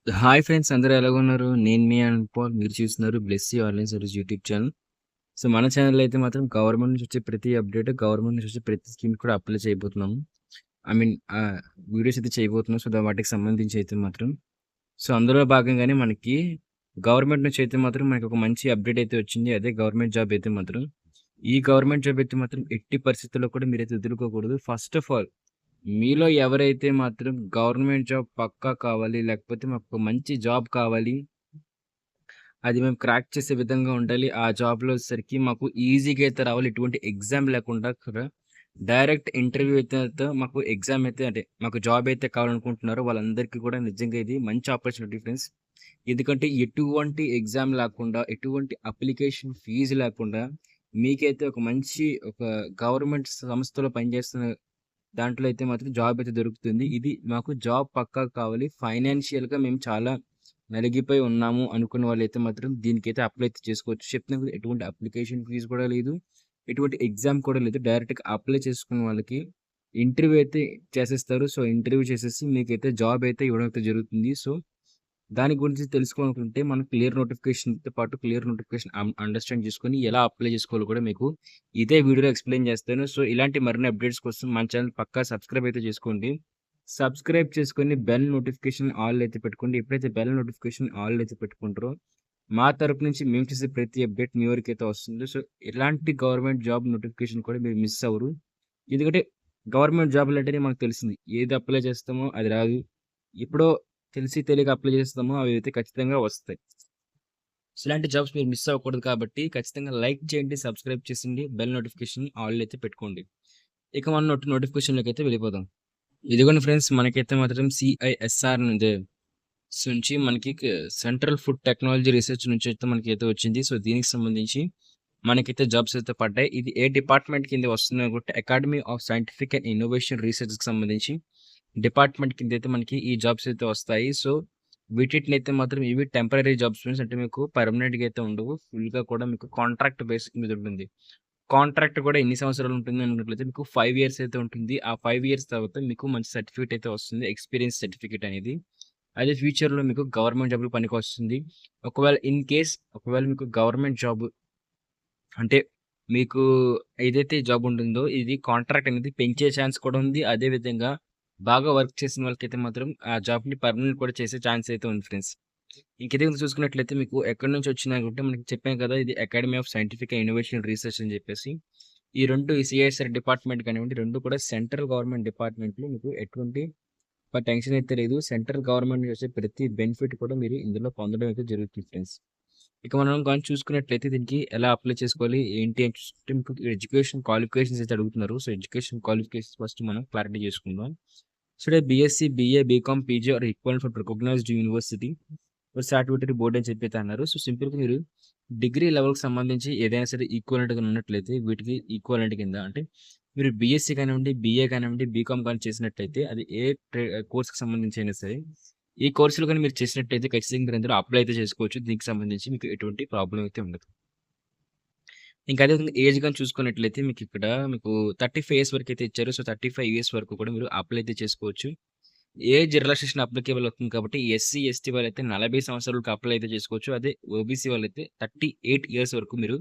Hi friends, అందరూ ఎలాగున్నారు? నేను మీ అనుపల్. మీరు చూస్తున్నారు Blessy online service YouTube channel. So, మన ఛానల్‌లో అయితే మాత్రం గవర్నమెంట్ నుంచి వచ్చే ప్రతి అప్డేట్, గవర్నమెంట్ నుంచి వచ్చే ప్రతి స్కీమ్‌కి కూడా అప్లై చేయబోతున్నాము. ఐ మీన్ వీడియోస్ అయితే చేయబోతున్నాం. సో, వాటికి సంబంధించి అయితే మాత్రం అందులో భాగంగానే మనకి గవర్నమెంట్ నుంచి అయితే మాత్రం మనకి ఒక మంచి అప్డేట్ అయితే వచ్చింది. అదే గవర్నమెంట్ జాబ్ అయితే మాత్రం. ఈ గవర్నమెంట్ జాబ్ అయితే మాత్రం ఎట్టి పరిస్థితుల్లో కూడా మీరైతే వదులుకోకూడదు. ఫస్ట్ ఆఫ్ ఆల్ మీలో ఎవరైతే మాత్రం గవర్నమెంట్ జాబ్ పక్కా కావాలి, లేకపోతే మాకు మంచి జాబ్ కావాలి, అది మేము క్రాక్ చేసే విధంగా ఉండాలి. ఆ జాబ్‌లో వచ్చేసరికి మాకు ఈజీగా అయితే రావాలి. ఎటువంటి ఎగ్జామ్ లేకుండా కూడా డైరెక్ట్ ఇంటర్వ్యూ అయితే మాకు ఎగ్జామ్ అయితే అంటే మాకు జాబ్ అయితే కావాలనుకుంటున్నారో వాళ్ళందరికీ కూడా నిజంగా ఇది మంచి ఆపర్చునిటీ ఫ్రెండ్స్. ఎందుకంటే ఎటువంటి ఎగ్జామ్ లేకుండా, ఎటువంటి అప్లికేషన్ ఫీజు లేకుండా మీకైతే ఒక మంచి ఒక గవర్నమెంట్ సంస్థలో పనిచేస్తున్న దాంట్లో అయితే మాత్రం జాబ్ అయితే దొరుకుతుంది. ఇది మాకు జాబ్ పక్కా కావాలి. ఫైనాన్షియల్‌గా మేము చాలా నలిగిపోయి ఉన్నాము అనుకున్న వాళ్ళైతే మాత్రం దీనికైతే అప్లై అయితే చేసుకోవచ్చు. చెప్తున్నాను కదా! ఎటువంటి అప్లికేషన్ ఫీజ్ కూడా లేదు. ఎటువంటి ఎగ్జామ్ కూడా లేదు. డైరెక్ట్‌గా అప్లై చేసుకున్న వాళ్ళకి ఇంటర్వ్యూ అయితే చేసేస్తారు. ఇంటర్వ్యూ చేసేసి మీకైతే జాబ్ అయితే ఇవ్వడం అయితే జరుగుతుంది. దాని గురించి తెలుసుకోవాలనుకుంటే మనం క్లియర్ నోటిఫికేషన్‌తో పాటు క్లియర్ నోటిఫికేషన్ అండర్‌స్టాండ్ చేసుకొని ఎలా అప్లై చేసుకోవాలో కూడా మీకు ఇదే వీడియోలో ఎక్స్‌ప్లెయిన్ చేస్తాను. ఇలాంటి మరిన్ని అప్డేట్స్ కోసం మన ఛానెల్ పక్కా సబ్స్క్రైబ్ అయితే చేసుకోండి. సబ్స్క్రైబ్ చేసుకొని బెల్ నోటిఫికేషన్ ఆల్ అయితే పెట్టుకోండి. ఎప్పుడైతే బెల్ నోటిఫికేషన్ ఆల్ అయితే పెట్టుకుంటారో మా తరపు నుంచి మేము చేసే ప్రతి అప్డేట్ మీ వరకైతే వస్తుంది. ఎలాంటి గవర్నమెంట్ జాబ్ నోటిఫికేషన్ కూడా మీరు మిస్ అవ్వరు. ఎందుకంటే గవర్నమెంట్ జాబ్‌లు అంటేనే మనకు తెలిసింది. ఏది అప్లై చేస్తామో అది రాదు. ఎప్పుడో తెలిసి తెలియక అప్లై చేస్తామో అవి అయితే ఖచ్చితంగా వస్తాయి. ఇలాంటి జాబ్స్ మీరు మిస్ అవ్వకూడదు కాబట్టి ఖచ్చితంగా లైక్ చేయండి, సబ్స్క్రైబ్ చేసేయండి, బెల్ నోటిఫికేషన్ ఆల్ అయితే పెట్టుకోండి. ఇక మనం నోటిఫికేషన్‌లోకి అయితే వెళ్ళిపోదాం. ఇదిగోండి ఫ్రెండ్స్, మనకైతే మాత్రం CISR నుంచి మనకి సెంట్రల్ ఫుడ్ టెక్నాలజీ రీసెర్చ్ నుంచి అయితే మనకైతే వచ్చింది. దీనికి సంబంధించి మనకైతే జాబ్స్ అయితే పడ్డాయి. ఇది ఏ డిపార్ట్మెంట్ కింద వస్తుంది అనుకుంటే academy of scientific and innovation రీసెర్చ్‌కి సంబంధించి డిపార్ట్మెంట్ కింద అయితే మనకి ఈ జాబ్స్ అయితే వస్తాయి. వీటినైతే మాత్రం ఇవి టెంపరరీ జాబ్స్ ఫ్రెండ్స్. అంటే మీకు పర్మనెంట్‌గా అయితే ఉండవు. ఫుల్‌గా కూడా మీకు కాంట్రాక్ట్ బేసిక్ మీద ఉంటుంది. కాంట్రాక్ట్ కూడా ఎన్ని సంవత్సరాలు ఉంటుంది అనుకున్నట్లయితే మీకు 5 ఇయర్స్ అయితే ఉంటుంది. ఆ 5 ఇయర్స్ తర్వాత మీకు మంచి సర్టిఫికేట్ అయితే వస్తుంది. ఎక్స్‌పీరియన్స్ సర్టిఫికేట్ అనేది. అదే ఫ్యూచర్‌లో మీకు గవర్నమెంట్ జాబ్‌కి పనికొస్తుంది. ఒకవేళ మీకు గవర్నమెంట్ జాబ్ అంటే మీకు ఏదైతే జాబ్ ఉంటుందో ఇది కాంట్రాక్ట్ అనేది పెంచే ఛాన్స్ కూడా ఉంది. అదే విధంగా బాగా వర్క్ చేసిన వాళ్ళకైతే మాత్రం ఆ జాబ్‌ని పర్మనెంట్ కూడా చేసే ఛాన్స్ అయితే ఉంది ఫ్రెండ్స్. ఇంక ఇదే చూసుకున్నట్లయితే మీకు ఎక్కడి నుంచి వచ్చిందనుకుంటే మనకి చెప్పాను కదా! ఇది academy of scientific and innovation research అని చెప్పేసి. ఈ 2 ఈ CSIR డిపార్ట్మెంట్ కానివ్వండి, 2 కూడా సెంట్రల్ గవర్నమెంట్ డిపార్ట్మెంట్‌లు. మీకు ఎటువంటి టెన్షన్ అయితే లేదు. సెంట్రల్ గవర్నమెంట్ నుంచి వచ్చే ప్రతి బెనిఫిట్ కూడా మీరు ఇందులో పొందడం అయితే జరుగుతుంది ఫ్రెండ్స్. ఇక మనం గాని చూసుకున్నట్లయితే దీనికి ఎలా అప్లై చేసుకోవాలి, ఏంటి అని చూసుకుంటే మీకు ఎడ్యుకేషన్ క్వాలిఫికేషన్స్ అయితే అడుగుతున్నారు. ఎడ్యుకేషన్ క్వాలిఫికేషన్స్ ఫస్ట్ మనం క్లారిటీ చేసుకుందాం. BSc, BA, BCom, PG or equivalent for recognized university for statutory board అని చెప్పైతే అన్నారు. సింపుల్‌గా మీరు డిగ్రీ లెవెల్‌కి సంబంధించి ఏదైనా సరే ఈక్వలెంట్‌గా ఉన్నట్లయితే వీటికి ఈక్వలెంట్ కింద అంటే మీరు బీఎస్సీ కానివ్వండి, BA కానివ్వండి, బీకామ్ కానీ చేసినట్టయితే అది ఏ కోర్స్‌కి సంబంధించి అయినా సరే, ఈ కోర్సులు గాని మీరు చేసినట్టయితే ఖచ్చితంగా మీరు ఇందులో అప్లై అయితే చేసుకోవచ్చు. దీనికి సంబంధించి మీకు ఎటువంటి ప్రాబ్లమ్ అయితే ఉండదు. ఇంకా అదే విధంగా ఏజ్ గాని చూసుకున్నట్లయితే మీకిక్కడ మీకు 35 ఇయర్స్ వరకైతే ఇచ్చారు. 35 ఇయర్స్ వరకు కూడా మీరు అప్లై అయితే చేసుకోవచ్చు. ఏజ్ రిలాక్సేషన్ అప్లికేబుల్ అవుతుంది కాబట్టి ఎస్సీ, ఎస్టీ వాళ్ళైతే 40 సంవత్సరాలకు అప్లై అయితే చేసుకోవచ్చు. అదే ఓబీసీ వాళ్ళైతే 38 ఇయర్స్ వరకు మీరు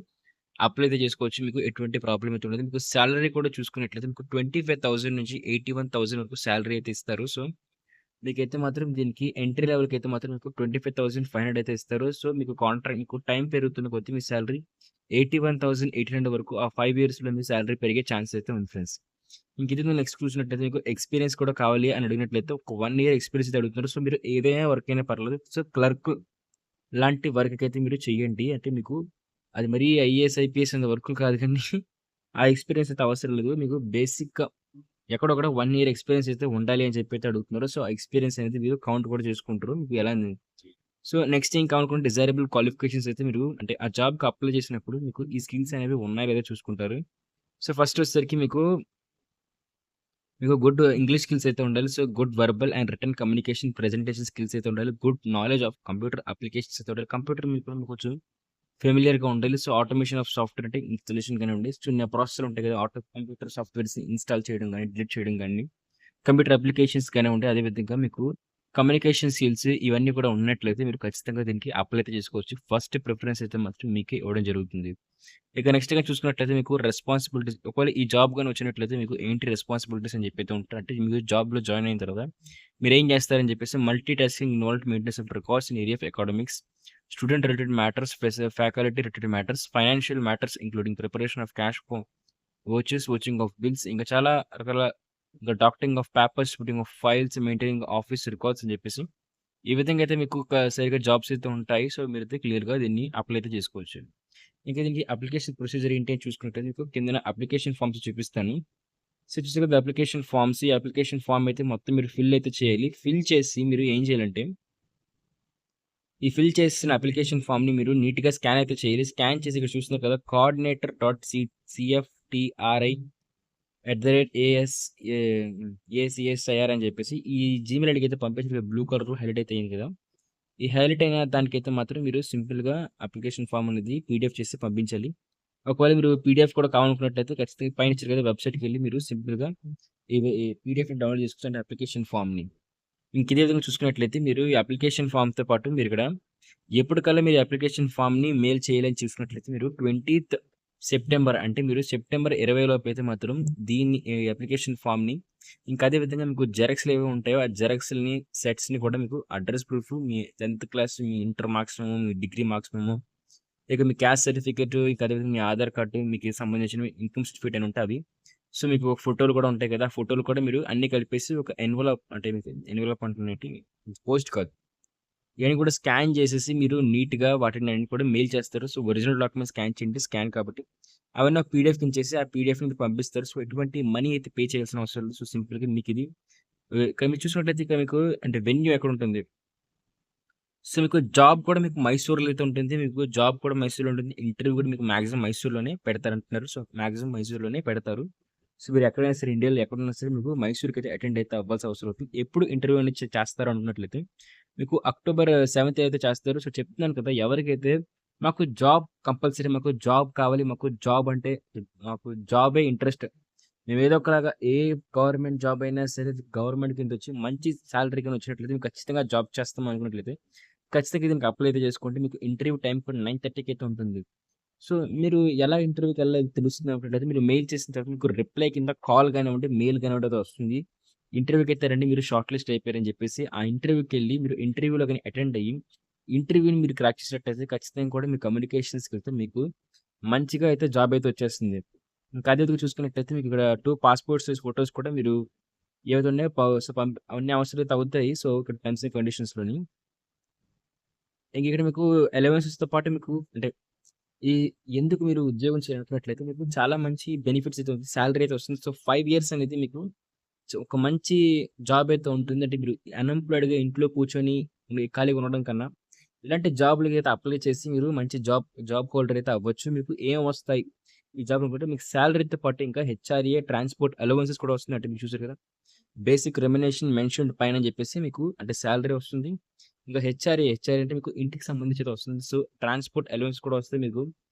అప్లై అయితే చేసుకోవచ్చు. మీకు ఎటువంటి ప్రాబ్లమ్ అయితే ఉండదు. మీకు సాలరీ కూడా చూసుకున్నట్లయితే మీకు 25,000 నుంచి 81,000 వరకు సాలరీ అయితే ఇస్తారు. మీకైతే మాత్రం దీనికి ఎంట్రీ లెవెల్‌కైతే మాత్రం మీకు 25,500 అయితే ఇస్తారు. మీకు టైం పెరుగుతున్న కొద్దీ మీ సాలరీ 81,800 వరకు ఆ 5 ఇయర్స్‌లో మీ సాలరీ పెరిగే ఛాన్స్ అయితే ఉంది ఫ్రెండ్స్. ఇంక ఇది నెక్స్ట్ చూసినట్టయితే మీకు ఎక్స్‌పీరియన్స్ కూడా కావాలి అని అడిగినట్లయితే ఒక 1 ఇయర్ ఎక్స్‌పీరియన్స్ అయితే అడుగుతున్నారు. మీరు ఏదైనా వర్క్ అయినా పర్లేదు. క్లర్క్ లాంటి వర్క్‌కైతే మీరు చెయ్యండి. అంటే మీకు అది మరీ ఐఏఎస్, ఐపీఎస్ అంత వర్కులు కాదు కానీ ఆ ఎక్స్‌పీరియన్స్ అయితే అవసరం లేదు. మీకు బేసిక్‌గా ఎక్కడొక్కడ 1 ఇయర్ ఎక్స్‌పీరియన్స్ అయితే ఉండాలి అని చెప్పైతే అడుగుతున్నారు. ఆ ఎక్స్‌పీరియన్స్ అనేది మీరు కౌంట్ కూడా చేసుకుంటారు. మీకు ఎలా అని నెక్స్ట్ ఇంకా అనుకుంటే డిజైరబుల్ క్వాలిఫికేషన్స్ అయితే మీరు అంటే ఆ జాబ్‌కి అప్లై చేసినప్పుడు మీకు ఈ స్కిల్స్ అనేవి ఉన్నాయో లేదో చూసుకుంటారు. ఫస్ట్ వచ్చేసరికి మీకు గుడ్ ఇంగ్లీష్ స్కిల్స్ అయితే ఉండాలి. Good verbal and written communication, presentation skills అయితే ఉండాలి. Good knowledge of computer applications అయితే ఉండాలి. కంప్యూటర్ మీకు కొంచెం ఫెమిలియర్‌గా ఉండాలి. ఆటోమేషన్ ఆఫ్ సాఫ్ట్‌వేర్ అంటే ఇన్‌స్టాలేషన్ కానివ్వండి, చిన్న ప్రాసెస్‌లు ఉంటాయి కదా! కంప్యూటర్ సాఫ్ట్‌వేర్స్ ఇన్‌స్టాల్ చేయడం గాని, డిలీట్ చేయడం గాని, కంప్యూటర్ అప్లికేషన్స్ కానివ్వండి, అదే విధంగా మీకు కమ్యూనికేషన్ స్కిల్స్ ఇవన్నీ కూడా ఉన్నట్లయితే మీరు ఖచ్చితంగా దీనికి అప్లై అయితే చేసుకోవచ్చు. ఫస్ట్ ప్రిఫరెన్స్ అయితే మాత్రం మీకే ఇవ్వడం జరుగుతుంది. ఇక నెక్స్ట్‌గా చూసుకున్నట్లయితే మీకు రెస్పాన్సిబిలిటీస్ ఒకవేళ ఈ జాబ్ గాని వచ్చినట్లయితే మీకు ఏంటి రెస్పాన్సిబిలిటీస్ అని చెప్పి అయితే ఉంటాయి. అంటే మీరు జాబ్‌లో జాయిన్ అయిన తర్వాత మీరేం చేస్తారని చెప్పేసి multi tasking involved maintenance of records in area of economics, student related matters, faculty related matters, financial matters including preparation of cash flow, vouching of bills ఇంకా చాలా రకాల ఇంకా doctoring of papers, putting of files, maintaining office records అని చెప్పేసి ఈ విధంగా అయితే మీకు సరిగ్గా జాబ్స్ అయితే ఉంటాయి. సో, మీరైతే క్లియర్‌గా దీన్ని అప్లై అయితే చేసుకోవచ్చు. ఇంకా దీనికి అప్లికేషన్ ప్రొసీజర్ ఏంటి అని చూసుకున్నట్టయితే మీకు కిందన అప్లికేషన్ ఫార్మ్స్ చూపిస్తాను. సో, చూసారు కదా అప్లికేషన్ ఫార్మ్స్. ఈ అప్లికేషన్ ఫార్మ్ అయితే మొత్తం మీరు ఫిల్ అయితే చేయాలి. ఫిల్ చేసి మీరు ఏం చేయాలంటే, ఈ ఫిల్ చేసిన అప్లికేషన్ ఫార్మ్‌ని మీరు నీట్‌గా స్కాన్ అయితే చేయాలి. స్కాన్ చేసి ఇక్కడ చూస్తున్నారు కదా కోఆర్డినేటర్ డాట్ CFTRI @AS ఏ ACSIR అని చెప్పేసి ఈ జీమెయిల్ ఐడీకి అయితే పంపించి బ్లూ కలర్‌లో హైలైట్ అయితే అయింది కదా! ఈ హైలైట్ అయిన దానికైతే మాత్రం మీరు సింపుల్‌గా అప్లికేషన్ ఫార్మ్ అనేది పీడీఎఫ్ చేసి పంపించాలి. ఒకవేళ మీరు పీడీఎఫ్ కూడా కావాలనుకున్నట్లయితే ఖచ్చితంగా పైన ఇచ్చారు కదా వెబ్‌సైట్‌కెళ్ళి మీరు సింపుల్‌గా ఈ పీడీఎఫ్‌ని డౌన్‌లోడ్ చేసుకోవచ్చు అప్లికేషన్ ఫార్మ్‌ని. ఇంక ఇదే విధంగా చూసుకున్నట్లయితే మీరు ఈ అప్లికేషన్ ఫార్మ్‌తో పాటు మీరు ఇక్కడ ఎప్పటికల్లా మీరు అప్లికేషన్ ఫార్మ్‌ని మెయిల్ చేయాలని చూసుకున్నట్లయితే మీరు 20థ్ సెప్టెంబర్ అంటే మీరు సెప్టెంబర్ 20 లోపు అయితే మాత్రం దీన్ని ఈ అప్లికేషన్ ఫార్మ్‌ని ఇంకా అదే విధంగా మీకు జెరాక్స్‌లు ఏవి ఉంటాయో ఆ జెరాక్స్‌లని, సెట్స్‌ని కూడా మీకు అడ్రెస్ ప్రూఫ్, మీ 10థ్ క్లాస్, మీ ఇంటర్ మార్క్స్ మెమో, మీ డిగ్రీ మార్క్స్ మెమో, ఇక మీ క్యాస్ట్ సర్టిఫికేట్, ఇంకా అదేవిధంగా మీ ఆధార్ కార్డ్, మీకు సంబంధించిన ఇన్‌కమ్ సర్టిఫికేట్ అని ఉంటే అవి. సో, మీకు ఫోటోలు కూడా ఉంటాయి కదా! ఫోటోలు కూడా మీరు అన్నీ కలిపేసి ఒక ఎన్వలప్ అంటే మీకు ఎన్వలప్ అంటున్నట్టు పోస్ట్ కాదు. ఇవన్నీ కూడా స్కాన్ చేసేసి మీరు నీట్‌గా వాటిని అన్ని కూడా మెయిల్ చేస్తారు. సో, ఒరిజినల్ డాక్యుమెంట్ స్కాన్ చేయండి. స్కాన్ కాబట్టి అవన్నీ ఒక పీడీఎఫ్ కింద చేసి ఆ పీడీఎఫ్‌ని మీకు పంపిస్తారు. సో, ఎటువంటి మనీ అయితే పే చేయాల్సిన అవసరం లేదు. సో, సింపుల్‌గా మీకిది ఇక్కడ మీరు చూసినట్లయితే ఇక మీకు అంటే వెన్యూ ఎక్కడుంటుంది? సో, మీకు జాబ్ కూడా మీకు మైసూర్‌లో అయితే ఉంటుంది. మీకు జాబ్ కూడా మైసూర్‌లో ఉంటుంది. ఇంటర్వ్యూ కూడా మీకు మాక్సిమం మైసూర్‌లోనే పెడతారంటున్నారు. సో, మాక్సిమం మైసూర్‌లోనే పెడతారు. సో, మీరు ఎక్కడైనా సరే ఇండియాలో ఎక్కడున్నా సరే మీకు మైసూర్‌కైతే అటెండ్ అయితే అవ్వాల్సిన అవసరం అవుతుంది. ఎప్పుడు ఇంటర్వ్యూ అనేది చేస్తారు అనుకున్నట్లయితే మీకు అక్టోబర్ 7థ్ అయితే చేస్తారు. సో, చెప్తున్నాను కదా! ఎవరికైతే మాకు జాబ్ కంపల్సరీ మాకు జాబ్ కావాలి. మాకు జాబ్ అంటే మాకు జాబే ఇంట్రెస్ట్. మేము ఏదో ఒకలాగా ఏ గవర్నమెంట్ జాబ్ అయినా సరే గవర్నమెంట్ కిందొచ్చి మంచి సాలరీ గాని వచ్చినట్లయితే మేము ఖచ్చితంగా జాబ్ చేస్తాం అనుకున్నట్లయితే ఖచ్చితంగా దీనికి అప్లై అయితే చేసుకోండి. మీకు ఇంటర్వ్యూ టైమ్ కూడా 9:30కి అయితే ఉంటుంది. సో, మీరు ఎలా ఇంటర్వ్యూకెళ్ళాలో తెలుస్తుంది అనుకున్నట్లయితే మీరు మెయిల్ చేసిన తర్వాత మీకు రిప్లై కింద కాల్ కానివ్వండి, మెయిల్ కానివ్వండి అది వస్తుంది. ఇంటర్వ్యూకైతే రండి మీరు షార్ట్ లిస్ట్ అయిపోయారని చెప్పేసి ఆ ఇంటర్వ్యూకెళ్ళి మీరు ఇంటర్వ్యూలో గాని అటెండ్ అయ్యి, ఇంటర్వ్యూని మీరు క్రాక్ చేసినట్టయితే ఖచ్చితంగా కూడా మీ కమ్యూనికేషన్ స్కిల్‌తో మీకు మంచిగా అయితే జాబ్ అయితే వచ్చేస్తుంది. ఇంకా అదే విధంగా చూసుకున్నట్టయితే మీకు ఇక్కడ 2 పాస్‌పోర్ట్ సైజ్ ఫోటోస్ కూడా మీరు ఏవైతే ఉన్నాయో సో, అవన్నీ అవసరమైతే అవుతాయి. సో, ఇక్కడ టర్మ్స్ అండ్ కండిషన్స్‌లోని. ఇంక ఇక్కడ మీకు అలవెన్సెస్‌తో పాటు మీకు అంటే ఈ ఎందుకు మీరు ఉద్యోగం చేయాలనుకున్నట్లయితే మీకు చాలా మంచి బెనిఫిట్స్ అయితే ఉంది. సాలరీ అయితే వస్తుంది. సో, 5 ఇయర్స్ అనేది మీకు ఒక మంచి జాబ్ అయితే ఉంటుంది. అంటే మీరు అన్‌ఎంప్లాయిడ్‌గా ఇంట్లో కూర్చొని ఖాళీగా ఉండడం కన్నా, ఇలాంటి జాబ్‌లకైతే అప్లై చేసి మీరు మంచి జాబ్ హోల్డర్ అయితే అవ్వచ్చు. మీకు ఏం వస్తాయి? ఈ జాబ్ అనుకుంటే మీకు సాలరీతో పాటు ఇంకా హెచ్ఆర్ఏ, ట్రాన్స్‌పోర్ట్ అలవెన్సెస్ కూడా వస్తున్నాయి. అంటే మీరు చూసారు కదా! బేసిక్ రెమ్యునరేషన్ మెన్షన్డ్ పైన అని చెప్పేసి మీకు అంటే సాలరీ వస్తుంది. ఇంకా హెచ్ఆర్ఏ అంటే మీకు ఇంటికి సంబంధించిది వస్తుంది. సో, ట్రాన్స్‌పోర్ట్ అలవెన్స్ కూడా వస్తాయి మీకు.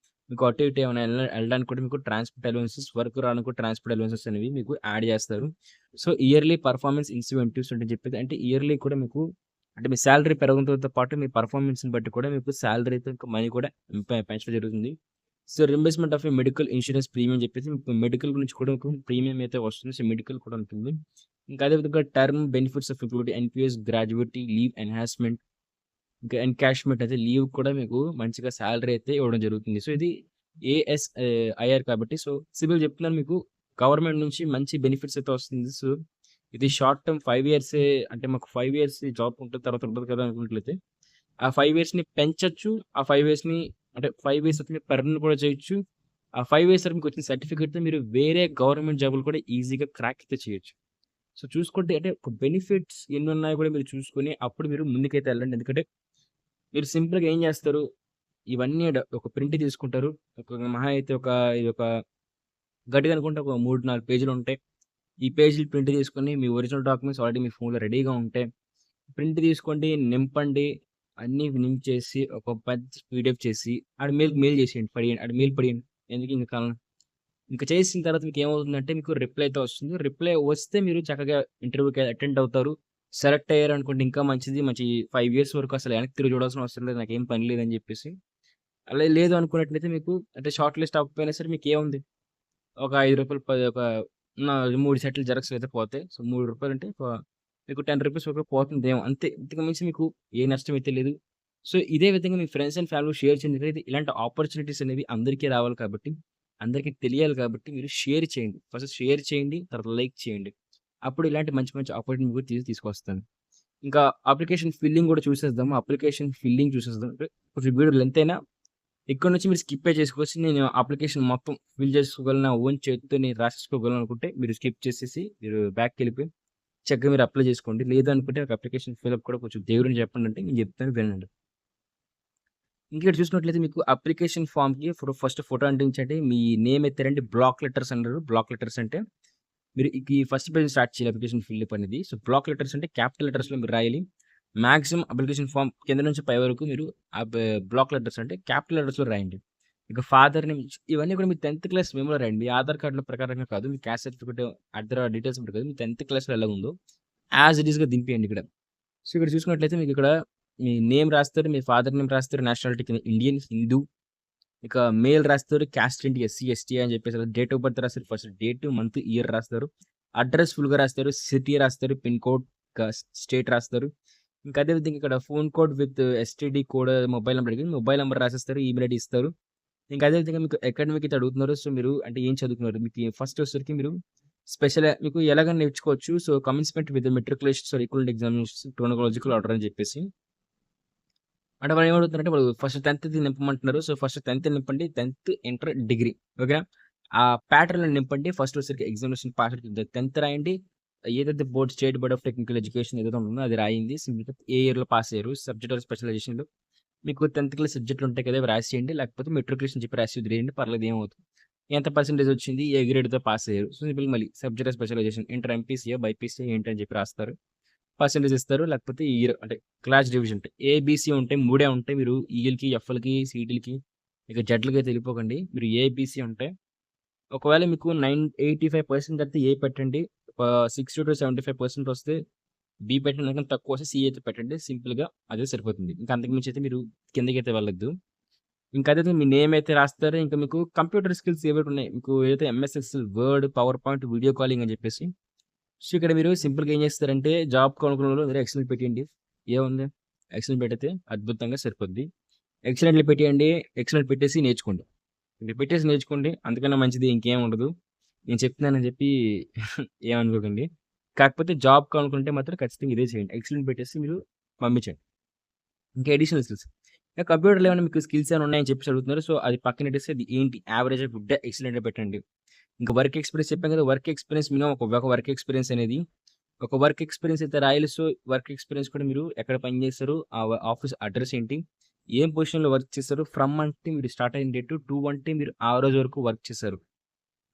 మీకు అటు ఇటు ఏమైనా ఎళ్ళడానికి కూడా మీకు ట్రాన్స్‌పోర్ట్ అలవెన్సెస్, వర్క్ రావడానికి కూడా ట్రాన్స్‌పోర్ట్ అలవెన్సెస్ అనేవి మీకు యాడ్ చేస్తారు. సో, ఇయర్లీ పర్ఫార్మన్స్ ఇన్సెంటివ్స్ ఉంటాయని చెప్పేసి అంటే ఇయర్లీ కూడా మీకు అంటే మీ సాలరీ పెరగడంతో పాటు మీ పర్ఫార్మన్స్‌ని బట్టి కూడా మీకు సాలరీతో ఇంకా మనీ కూడా పెంచడం జరుగుతుంది. So, reimbursement of a medical insurance premium చెప్పేసి మీకు మెడికల్ గురించి కూడా మీకు ప్రీమియం అయితే వస్తుంది. సో, మెడికల్ కూడా ఉంటుంది. ఇంకా అదే విధంగా term benefits of include NPS, gratuity, leave enhancement, ఇంకా ఎన్‌కాష్‌మెంట్ అయితే లీవ్ కూడా మీకు మంచిగా సాలరీ అయితే ఇవ్వడం జరుగుతుంది. సో, ఇది ఐఆర్ కాబట్టి సో, సింపుల్‌గా చెప్తున్నాను మీకు గవర్నమెంట్ నుంచి మంచి బెనిఫిట్స్ అయితే వస్తుంది. సో, ఇది షార్ట్ టర్మ్ 5 ఇయర్సే అంటే మాకు 5 ఇయర్స్ జాబ్ ఉంటుంది. తర్వాత ఉండదు కదా అనుకున్నట్లయితే ఆ 5 ఇయర్స్‌ని పెంచొచ్చు. ఆ 5 ఇయర్స్‌ని అంటే 5 ఇయర్స్ తర్వాత మీరు పర్మనెంట్ కూడా చేయొచ్చు. ఆ 5 ఇయర్స్ తర్వాత మీకొచ్చిన సర్టిఫికేట్‌తో మీరు వేరే గవర్నమెంట్ జాబ్‌లు కూడా ఈజీగా క్రాక్ అయితే చేయొచ్చు. సో, చూసుకుంటే అంటే ఒక బెనిఫిట్స్ ఎన్నున్నాయో కూడా మీరు చూసుకొని అప్పుడు మీరు ముందుకైతే వెళ్ళండి. ఎందుకంటే మీరు సింపుల్‌గా ఏం చేస్తారు? ఇవన్నీ ఒక ప్రింట్ తీసుకుంటారు. ఒక మహా అయితే ఇదొక గట్టిగా అనుకుంటే ఒక 3, 4 పేజీలుంటాయి. ఈ పేజీలు ప్రింట్ తీసుకొని మీ ఒరిజినల్ డాక్యుమెంట్స్ ఆల్రెడీ మీ ఫోన్‌లో రెడీగా ఉంటే ప్రింట్ తీసుకోండి, నింపండి. అన్నీ నించేసి ఒక పెద్ద పీడీఎఫ్ చేసి ఆడ మెయిల్ చేసేయండి. పడేయండి. ఆడ మెయిల్ పడేయండి. ఎందుకు ఇంక కాలం. ఇంక చేసిన తర్వాత మీకేమవుతుందంటే మీకు రిప్లై అయితే వస్తుంది. రిప్లై వస్తే మీరు చక్కగా ఇంటర్వ్యూకి అటెండ్ అవుతారు. సెలెక్ట్ అయ్యారనుకోండి ఇంకా మంచిది. మంచి 5 ఇయర్స్ వరకు అసలు వెనక్కి తిరిగి చూడాల్సిన అవసరం లేదు. నాకేం పని లేదని జెప్పేసి. అలా లేదు అనుకున్నట్లయితే మీకు అంటే షార్ట్ లిస్ట్ అవ్వకపోయినా సరే మీకేముంది ఒక రూ. 5 ఒక 3 సెట్‌లు జిరాక్స్‌లు అయితే పోతాయి. సో, రూ. 3 అంటే మీకు రూ. 10 వరకు పోతుందేమో అంతే. ఇంతకు మించి మీకు ఏ నష్టం అయితే లేదు. సో, ఇదే విధంగా మీ ఫ్రెండ్స్ అండ్ ఫ్యామిలీకి షేర్ చేయండి. అయితే ఇలాంటి ఆపర్చునిటీస్ అనేవి అందరికీ రావాలి కాబట్టి, అందరికీ తెలియాలి కాబట్టి మీరు షేర్ చేయండి. ఫస్ట్ షేర్ చేయండి. తర్వాత లైక్ చేయండి. అప్పుడు ఇలాంటి మంచి మంచి ఆపర్చునిటీ కూడా తీసుకొస్తాను. ఇంకా అప్లికేషన్ ఫిల్లింగ్ కూడా చూసేద్దాం. అప్లికేషన్ ఫిల్లింగ్ చూసేద్దాం. అంటే కొంచెం వీడియో లెంత్ అయినా ఇక్కడి నుంచి మీరు స్కిప్పే చేసుకోవచ్చు. నేను అప్లికేషన్ మొత్తం ఫిల్ చేసుకోగలను. నా ఓన్ చేత్తో నేను రాసేసుకోగలను అనుకుంటే మీరు స్కిప్ చేసేసి మీరు బ్యాక్‌కెళ్ళిపోయి చక్కగా మీరు అప్లై చేసుకోండి. లేదనుకుంటే ఒక అప్లికేషన్ ఫిలప్ కూడా కొంచెం దేవుడిని చెప్పండి అంటే నేను చెప్తాను వినండి. ఇంకిక్కడ చూసినట్లయితే మీకు అప్లికేషన్ ఫార్మ్‌కి ఫస్ట్ ఫోటో అంటించండి. మీ నేమ్ ఎత్తారంటే బ్లాక్ లెటర్స్ అన్నారు. బ్లాక్ లెటర్స్ అంటే మీరు ఈ ఫస్ట్ పేజ్ స్టార్ట్ చేయాలి అప్లికేషన్ ఫిల్‌అప్ అనేది. సో, బ్లాక్ లెటర్స్ అంటే క్యాపిటల్ లెటర్స్‌లో మీరు రాయాలి. మాక్సిమం అప్లికేషన్ ఫార్మ్ కింద నుంచి పై వరకు మీరు బ్లాక్ లెటర్స్ అంటే క్యాపిటల్ లెటర్స్‌లో రాయండి. ఇక ఫాదర్ నేమ్ ఇవన్నీ కూడా మీ 10థ్ క్లాస్ మెమోలో రాయండి. మీ ఆధార్ కార్డ్‌లో ప్రకారంగా కాదు. మీ క్యాస్ట్ సర్టిఫికేట్ అదర్ డీటెయిల్స్ ఉంటాయి కదా! మీ 10థ్ క్లాస్‌లో ఎలా ఉందో యాజ్ ఇట్ ఈస్‌గా దింపేయండి ఇక్కడ. సో, ఇక్కడ చూసుకున్నట్లయితే మీకు ఇక్కడ మీ నేమ్ రాస్తారు. మీ ఫాదర్ నేమ్ రాస్తారు. నేషనాలిటీ కింద ఇండియన్, హిందూ ఇక మెయిల్ రాస్తారు. క్యాస్ట్ ఏంటి ఎస్సీ, ఎస్టీ అని చెప్పేసి డేట్ ఆఫ్ బర్త్ రాస్తారు. ఫస్ట్ డేట్, మంత్, ఇయర్ రాస్తారు. అడ్రెస్ ఫుల్‌గా రాస్తారు. సిటీ రాస్తారు. పిన్ కోడ్, ఇంకా స్టేట్ రాస్తారు. ఇంకా అదే విధంగా ఇక్కడ phone code with STD code mobile number అడిగింది. మొబైల్ నంబర్ రాసేస్తారు. ఈమెయిల్ ఐడీ ఇస్తారు. ఇంకా అదే విధంగా మీకు అకాడమిక్ అయితే అడుగుతున్నారు. సో, మీరు అంటే ఏం చదువుకున్నారు? మీకు ఫస్ట్ వచ్చేసరికి మీరు స్పెషల్ మీకు ఎలాగైనా నేర్చుకోవచ్చు. So, commencement with matriculations or equivalent examinations chronological order అని చెప్పేసి. అంటే వాళ్ళు ఏమడుగుతున్నారంటే వాళ్ళు ఫస్ట్ 10థ్ నింపమంటున్నారు. సో, ఫస్ట్ 10థ్ నింపండి. 10థ్, ఇంటర్, డిగ్రీ ఓకేనా? ఆ ప్యాటర్న్‌లో నింపండి. ఫస్ట్ వచ్చేసరికి ఎగ్జామినేషన్ పాస్ 10థ్ రాయండి. ఏదైతే state board of technical education ఏదైతే ఉంటుందో అది రాయండి. సింపుల్‌గా ఏ ఇయర్‌లో పాస్ అయ్యారు. సబ్జెక్ట్ ఆర్ స్పెషలైజేషన్‌లో మీకు 10థ్ క్లాస్ సబ్జెక్టులు ఉంటాయి కదా! అవి రాసేయండి. లేకపోతే మెట్రిక్యులేషన్ చెప్పి రాసి వదిలేయండి. పర్లేదు ఏమవుతుంది. ఎంత పర్సెంటేజ్ వచ్చింది? ఏ గ్రేడ్‌తో పాస్ అయ్యారు. సో, సింపుల్‌గా మళ్ళీ సబ్జెక్ట్ ఆర్ స్పెషలైజేషన్ ఇంటర్ ఎంపీసీయా? బైపీసీయా? ఏంటి అని చెప్పి రాస్తారు. పర్సెంటేజ్ ఇస్తారు. లేకపోతే ఇయర్ అంటే క్లాస్ డివిజన్ ఉంటాయి. ఏబీసీ ఉంటాయి. మూడే ఉంటాయి. మీరు ఈఎల్‌కి, ఎఫ్‌లకి, సీటీలకి ఇక జెడ్‌లకైతే వెళ్ళిపోకండి. మీరు ఏబీసీ ఉంటాయి. ఒకవేళ మీకు 85% అయితే ఏ పెట్టండి. 60-75% వస్తే బి పెట్టండి. దానికన్నా తక్కువ వస్తే సి అయితే పెట్టండి. సింపుల్‌గా అదే సరిపోతుంది. ఇంకా అంతకు మించి అయితే మీరు కిందకైతే వెళ్ళొద్దు. ఇంకా అదే విధంగా మీ నేమ్ అయితే రాస్తారు. ఇంకా మీకు కంప్యూటర్ స్కిల్స్ ఏవైతే ఉన్నాయి. మీకు ఏదైతే MS Excel, word, power point, video calling అని చెప్పేసి సో, ఇక్కడ మీరు సింపుల్‌గా ఏం చేస్తారంటే జాబ్ కొనుక్కున్నోళ్ళు మీరు ఎక్సెల్ పెట్టేయండి. ఏముంది ఎక్సెల్ పెడితే అద్భుతంగా సరిపోద్ది. ఎక్సలెంట్‌లో పెట్టేయండి. ఎక్సలెంట్ పెట్టేసి నేర్చుకోండి. ఇంక పెట్టేసి నేర్చుకోండి. అంతకన్నా మంచిది ఇంకేం ఉండదు. నేను చెప్తున్నానని చెప్పి ఏమనుకోకండి. కాకపోతే జాబ్ కావాలనుకుంటే మాత్రం ఖచ్చితంగా ఇదే చేయండి. ఎక్సలెంట్ పెట్టేసి మీరు పంపించండి. ఇంకా అడిషనల్ స్కిల్స్. ఇంకా కంప్యూటర్‌లో ఏమైనా మీకు స్కిల్స్ ఏమైనా ఉన్నాయని చెప్పేసి అడుగుతున్నారు. సో, అది పక్కనెట్టేసి అది ఏంటి యావరేజ్, గుడ్, ఎక్సలెంట్ పెట్టండి. ఇంకా వర్క్ ఎక్స్‌పీరియన్స్ చెప్పాను కదా! వర్క్ ఎక్స్‌పీరియన్స్ మినిమమ్ ఒక వర్క్ ఎక్స్‌పీరియన్స్ అనేది ఒక వర్క్ ఎక్స్‌పీరియన్స్ అయితే రాయాలి. సో, వర్క్ ఎక్స్‌పీరియన్స్ కూడా మీరు ఎక్కడ పని చేశారు? ఆఫీస్ అడ్రెస్ ఏంటి? ఏం పొజిషన్‌లో వర్క్ చేశారు? ఫ్రమ్ అంటే మీరు స్టార్ట్ అయిన డేట్, టు అంటే మీరు ఆ రోజు వరకు వర్క్ చేశారు.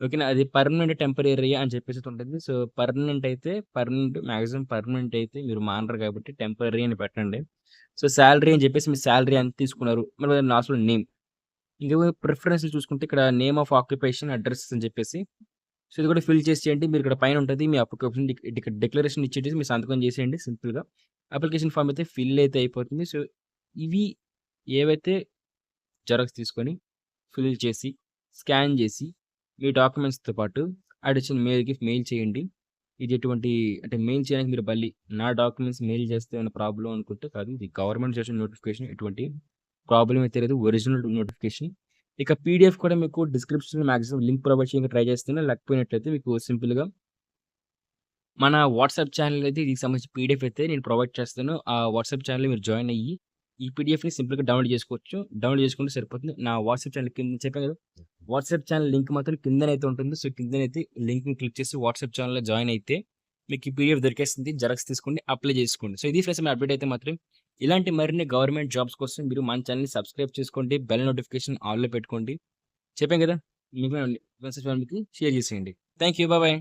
ఓకేనా? అది పర్మనెంట్, టెంపరరీ అని చెప్పేసి ఉంటుంది. సో, మాక్సిమం పర్మనెంట్ అయితే మీరు మానరు కాబట్టి టెంపరరీ అని పెట్టండి. సో, సాలరీ అని చెప్పేసి మీ సాలరీ ఎంత తీసుకున్నారు? మరి లాస్ట్‌లో నేమ్. ఇంక ప్రిఫరెన్స్‌లు చూసుకుంటే ఇక్కడ నేమ్ ఆఫ్ ఆక్యుపేషన్, అడ్రెస్ అని చెప్పేసి సో, ఇది కూడా ఫిల్ చేసేయండి. మీరు ఇక్కడ పైన ఉంటది. మీ అప్లికేషన్ డిక్లరేషన్ ఇచ్చేసి మీ సంతకం చేసేయండి సింపుల్‌గా. అప్లికేషన్ ఫార్మ్ అయితే ఫిల్ అయితే అయిపోతుంది. సో, ఇవి ఏవైతే జెరాక్స్ తీసుకొని, ఫిల్ చేసి, స్కాన్ చేసి, మీ డాక్యుమెంట్స్‌తో పాటు అడిషనల్ మెయిల్‌కి మెయిల్ చేయండి. ఇది ఎటువంటి అంటే మెయిల్ చేయడానికి మీరు మళ్ళీ నా డాక్యుమెంట్స్ మెయిల్ చేస్తే ఏమైనా ప్రాబ్లమ్ అనుకుంటే కాదు. ఇది గవర్నమెంట్ చేసిన నోటిఫికేషన్. ఎటువంటి ప్రాబ్లమ్ అయితే లేదు. Original notification. ఇక పీడీఎఫ్ కూడా మీకు డిస్క్రిప్షన్‌లో మాక్సిమం లింక్ ప్రొవైడ్ చేయడానికి ట్రై చేస్తున్నా. లేకపోయినట్లయితే మీకు సింపుల్‌గా మన వాట్సాప్ ఛానెల్ అయితే దీనికి సంబంధించి పీడీఎఫ్ అయితే నేను ప్రొవైడ్ చేస్తాను. ఆ వాట్సాప్ ఛానెల్‌లో మీరు జాయిన్ అయ్యి, ఈ పీడీఎఫ్‌ని సింపుల్‌గా డౌన్‌లోడ్ చేసుకోవచ్చు. డౌన్‌లోడ్ చేసుకుంటే సరిపోతుంది. నా వాట్సాప్ ఛానెల్ కింద చెప్పాను కదా! వాట్సాప్ ఛానెల్ లింక్ మాత్రం కిందనైతే ఉంటుంది. సో, కిందనైతే లింక్‌ని క్లిక్ చేసి వాట్సాప్ ఛానెల్‌లో జాయిన్ అయితే మీకు ఈ పీడీఎఫ్ దొరికేస్తుంది. జెరాక్స్ తీసుకోండి. అప్లై చేసుకోండి. సో, ఇది ఫ్రెండ్స్ మీ అప్డేట్ అయితే మాత్రం ఇలాంటి మరిన్ని గవర్నమెంట్ జాబ్స్ కోసం మీరు మన ఛానెల్‌ని సబ్స్క్రైబ్ చేసుకోండి. బెల్ నోటిఫికేషన్ ఆల్‌లో పెట్టుకోండి. చెప్పాను కదా! మీకు ఫ్రెండ్స్ మీకు షేర్ చేసేయండి. Thank you. బాయ్.